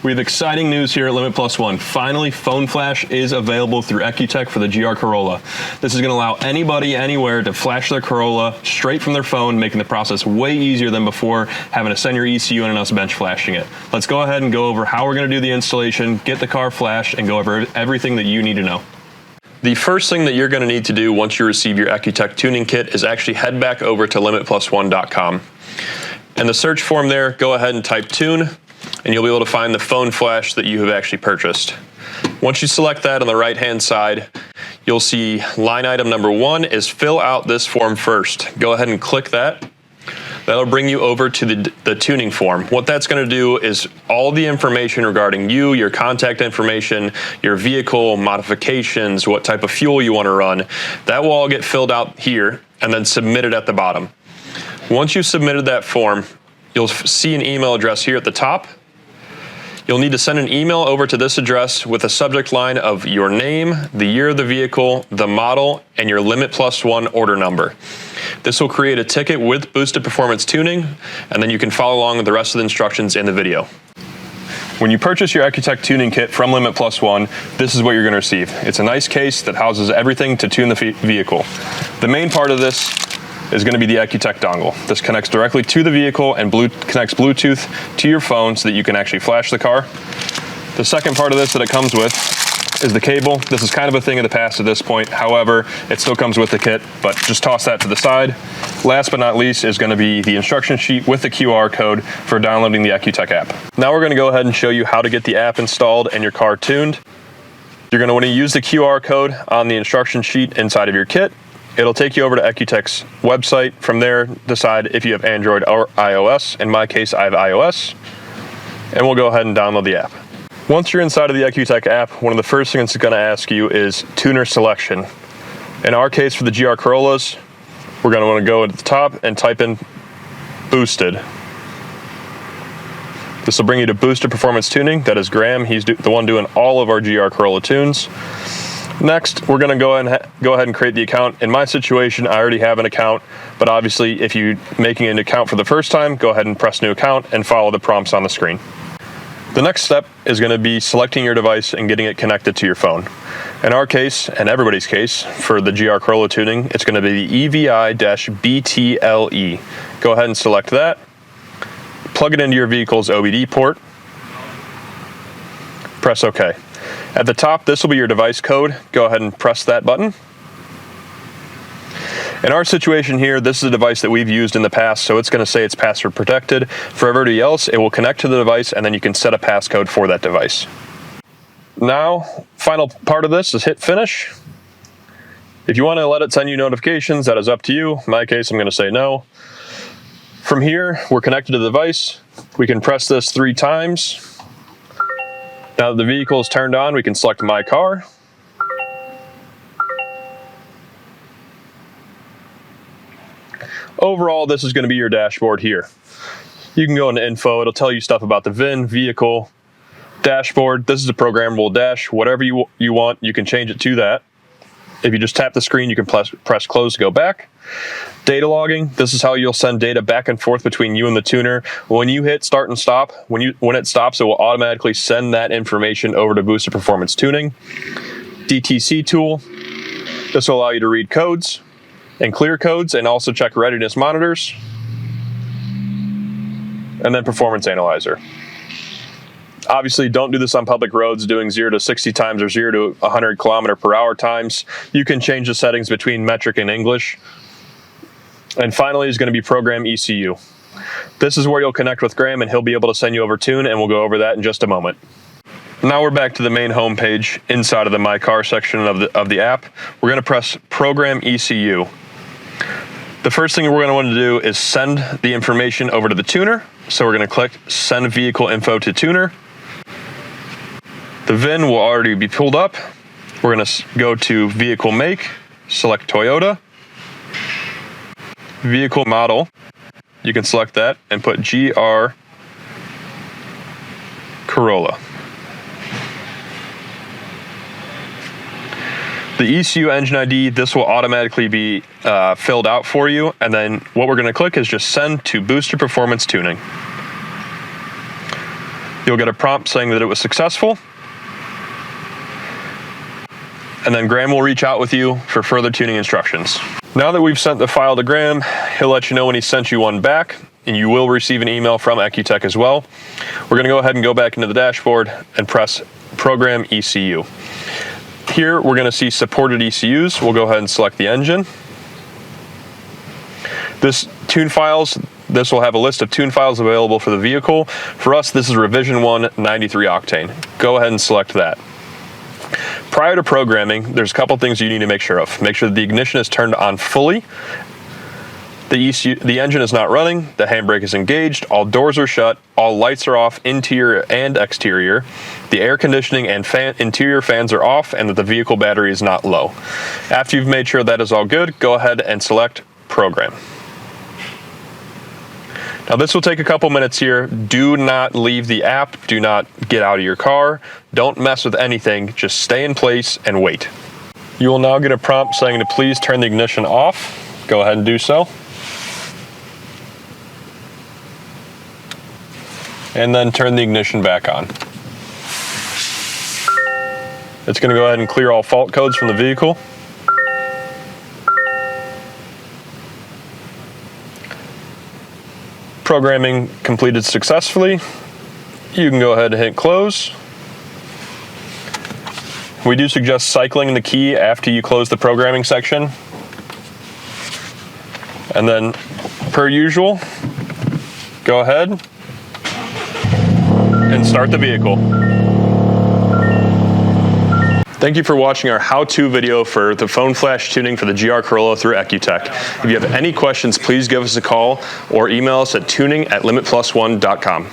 We have exciting news here at LIMIT+1. Finally, Phone Flash is available through Ecutek for the GR Corolla. This is going to allow anybody, anywhere to flash their Corolla straight from their phone, making the process way easier than before having to send your ECU and us bench flashing it. Let's go ahead and go over how we're going to do the installation, get the car flashed, and go over everything that you need to know. The first thing that you're going to need to do once you receive your Ecutek tuning kit is actually head back over to LIMIT+1.com. In the search form there, go ahead and type tune, and you'll be able to find the phone flash that you have actually purchased. Once you select that on the right-hand side, you'll see line item number 1 is fill out this form first. Go ahead and click that. That'll bring you over to the tuning form. What that's going to do is all the information regarding you, your contact information, your vehicle, modifications, what type of fuel you want to run, that will all get filled out here and then submitted at the bottom. Once you've submitted that form, you'll see an email address here at the top. You'll need to send an email over to this address with a subject line of your name, the year of the vehicle, the model, and your LIMIT+1 order number. This will create a ticket with boosted performance tuning, and then you can follow along with the rest of the instructions in the video. When you purchase your Ecutek tuning kit from LIMIT+1, this is what you're going to receive. It's a nice case that houses everything to tune the vehicle. The main part of this is going to be the Ecutek dongle. This connects directly to the vehicle and connects Bluetooth to your phone so that you can actually flash the car. The second part of this that it comes with is the cable. This is kind of a thing of the past at this point. However, it still comes with the kit, but just toss that to the side. Last but not least is going to be the instruction sheet with the QR code for downloading the Ecutek app. Now we're going to go ahead and show you how to get the app installed and your car tuned. You're going to want to use the QR code on the instruction sheet inside of your kit. It'll take you over to Ecutek's website. From there, decide if you have Android or iOS. In my case, I have iOS. And we'll go ahead and download the app. Once you're inside of the Ecutek app, one of the first things it's going to ask you is tuner selection. In our case, for the GR Corollas, we're going to want to go at the top and type in boosted. This will bring you to boosted performance tuning. That is Graham. He's the one doing all of our GR Corolla tunes. Next, we're going to go ahead and create the account. In my situation, I already have an account, but obviously if you're making an account for the first time, go ahead and press new account and follow the prompts on the screen. The next step is going to be selecting your device and getting it connected to your phone. In our case, and everybody's case, for the GR Corolla tuning, it's going to be the EVI-BTLE. Go ahead and select that. Plug it into your vehicle's OBD port. Press OK. At the top, this will be your device code. Go ahead and press that button. In our situation here, this is a device that we've used in the past, so it's going to say it's password protected. For everybody else, it will connect to the device, and then you can set a passcode for that device. Now, final part of this is hit finish. If you want to let it send you notifications, that is up to you. In my case, I'm going to say no. From here, we're connected to the device. We can press this 3 times. Now that the vehicle is turned on, we can select My Car. Overall, this is going to be your dashboard here. You can go into info. It'll tell you stuff about the VIN, vehicle, dashboard. This is a programmable dash. Whatever you want, you can change it to that. If you just tap the screen, you can press close to go back. Data logging, this is how you'll send data back and forth between you and the tuner. When you hit start and stop, when it stops, it will automatically send that information over to Boosted Performance Tuning. DTC tool, this will allow you to read codes and clear codes and also check readiness monitors. And then Performance Analyzer. Obviously, don't do this on public roads doing 0 to 60 times or 0 to 100 km/h times. You can change the settings between metric and English. And finally is going to be Program ECU. This is where you'll connect with Graham and he'll be able to send you over tune, and we'll go over that in just a moment. Now we're back to the main home page inside of the My Car section of the app. We're going to press Program ECU. The first thing we're going to want to do is send the information over to the tuner. So we're going to click Send Vehicle Info to Tuner. The VIN will already be pulled up. We're going to go to Vehicle Make, select Toyota. Vehicle Model, you can select that and put GR Corolla. The ECU engine ID, this will automatically be filled out for you, and then what we're going to click is just Send to Boosted Performance Tuning. You'll get a prompt saying that it was successful. And then Graham will reach out with you for further tuning instructions. Now that we've sent the file to Graham, he'll let you know when he sent you one back, and you will receive an email from Ecutek as well. We're going to go ahead and go back into the dashboard and press Program ECU. Here we're going to see supported ECUs. We'll go ahead and select the engine. This will have a list of tune files available for the vehicle. For us, this is revision 1 93 octane. Go ahead and select that. Prior to programming, there's a couple things you need to make sure of. Make sure that the ignition is turned on fully, the engine is not running, the handbrake is engaged, all doors are shut, all lights are off, interior and exterior, the air conditioning and interior fans are off, and that the vehicle battery is not low. After you've made sure that is all good, go ahead and select Program. Now this will take a couple minutes here. Do not leave the app. Do not get out of your car. Don't mess with anything. Just stay in place and wait. You will now get a prompt saying to please turn the ignition off. Go ahead and do so. And then turn the ignition back on. It's going to go ahead and clear all fault codes from the vehicle. Programming completed successfully. You can go ahead and hit close. We do suggest cycling the key after you close the programming section. And then, per usual, go ahead and start the vehicle. Thank you for watching our how-to video for the phone flash tuning for the GR Corolla through Ecutek. If you have any questions, please give us a call or email us at tuning@limitplus1.com.